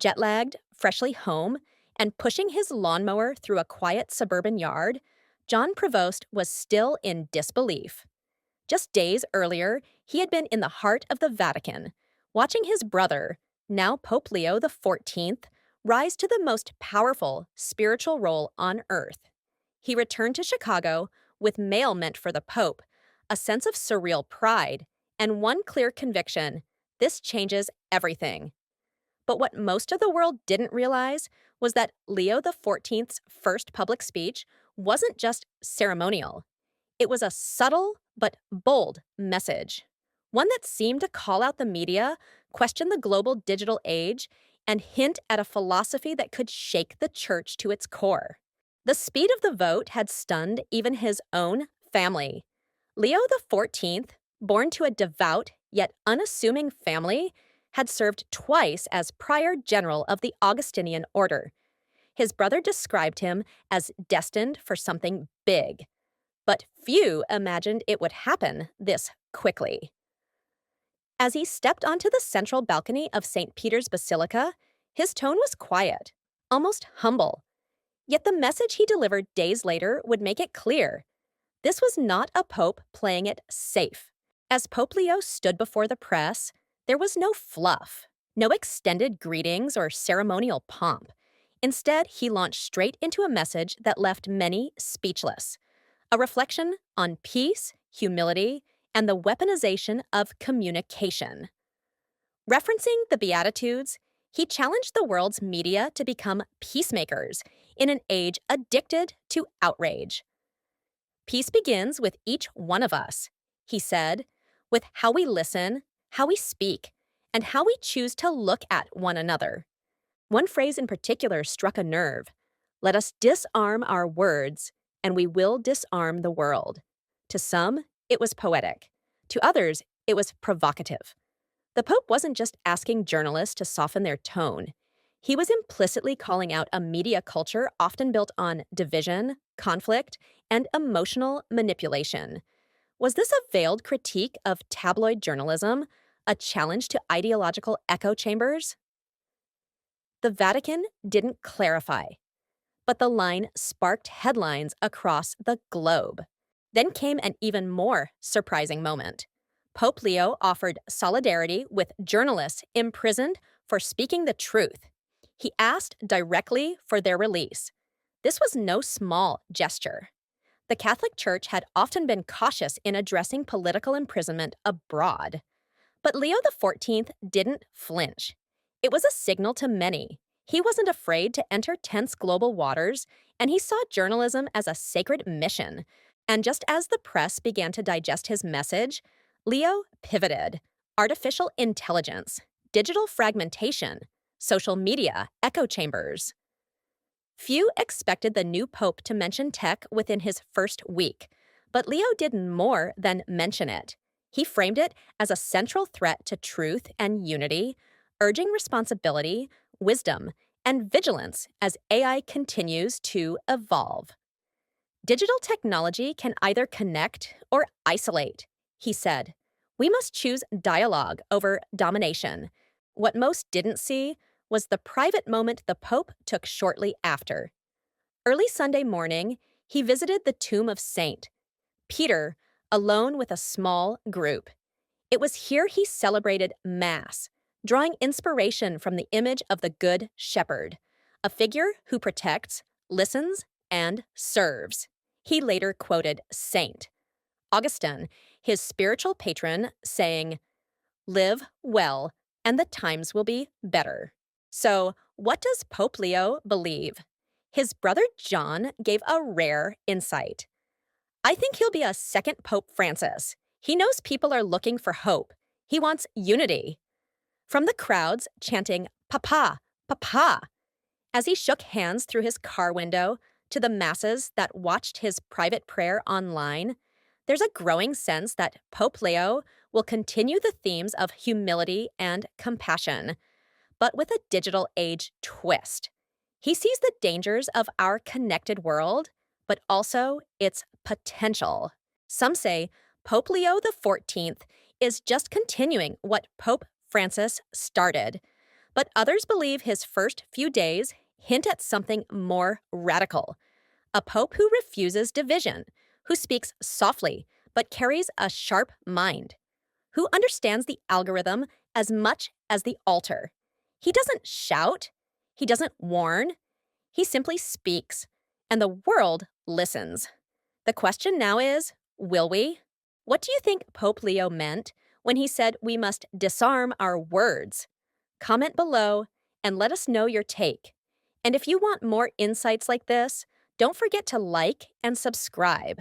Jet-lagged, freshly home, and pushing his lawnmower through a quiet suburban yard, John Prevost was still in disbelief. Just days earlier, he had been in the heart of the Vatican, watching his brother, now Pope Leo XIV, rise to the most powerful spiritual role on earth. He returned to Chicago with mail meant for the Pope, a sense of surreal pride, and one clear conviction: this changes everything. But what most of the world didn't realize was that Leo XIV's first public speech wasn't just ceremonial. It was a subtle but bold message, one that seemed to call out the media, question the global digital age, and hint at a philosophy that could shake the church to its core. The speed of the vote had stunned even his own family. Leo XIV, born to a devout yet unassuming family, had served twice as prior general of the Augustinian order. His brother described him as destined for something big. But few imagined it would happen this quickly. As he stepped onto the central balcony of St. Peter's Basilica, his tone was quiet, almost humble. Yet the message he delivered days later would make it clear. This was not a pope playing it safe. As Pope Leo stood before the press, there was no fluff, no extended greetings or ceremonial pomp. Instead, he launched straight into a message that left many speechless. A reflection on peace, humility, and the weaponization of communication. Referencing the Beatitudes, he challenged the world's media to become peacemakers in an age addicted to outrage. Peace begins with each one of us, he said, with how we listen, how we speak, and how we choose to look at one another. One phrase in particular struck a nerve. Let us disarm our words, and we will disarm the world. To some, it was poetic. To others, it was provocative. The Pope wasn't just asking journalists to soften their tone. He was implicitly calling out a media culture often built on division, conflict, and emotional manipulation. Was this a veiled critique of tabloid journalism, a challenge to ideological echo chambers? The Vatican didn't clarify, but the line sparked headlines across the globe. Then came an even more surprising moment. Pope Leo offered solidarity with journalists imprisoned for speaking the truth. He asked directly for their release. This was no small gesture. The Catholic Church had often been cautious in addressing political imprisonment abroad. But Leo XIV didn't flinch. It was a signal to many. He wasn't afraid to enter tense global waters, and he saw journalism as a sacred mission. And just as the press began to digest his message, Leo pivoted. Artificial intelligence, digital fragmentation, social media, echo chambers. Few expected the new pope to mention tech within his first week, but Leo did more than mention it. He framed it as a central threat to truth and unity, urging responsibility, wisdom, and vigilance as AI continues to evolve. Digital technology can either connect or isolate, he said. We must choose dialogue over domination. What most didn't see was the private moment the Pope took shortly after. Early Sunday morning, he visited the tomb of Saint Peter, alone with a small group. It was here he celebrated Mass, drawing inspiration from the image of the Good Shepherd, a figure who protects, listens, and serves. He later quoted Saint Augustine, his spiritual patron, saying, "Live well, and the times will be better." So, what does Pope Leo believe? His brother John gave a rare insight. I think he'll be a second Pope Francis. He knows people are looking for hope. He wants unity. From the crowds chanting, "Papa, Papa," as he shook hands through his car window, to the masses that watched his private prayer online, there's a growing sense that Pope Leo will continue the themes of humility and compassion, but with a digital age twist. He sees the dangers of our connected world, but also its potential. Some say Pope Leo XIV is just continuing what Pope Francis started, But others believe his first few days hint at something more radical, a pope who refuses division, who speaks softly but carries a sharp mind, who understands the algorithm as much as the altar. He doesn't shout, he doesn't warn, he simply speaks, and the world listens. The question now is, will we? What do you think Pope Leo meant when he said we must disarm our words? Comment below and let us know your take. And if you want more insights like this, don't forget to like and subscribe.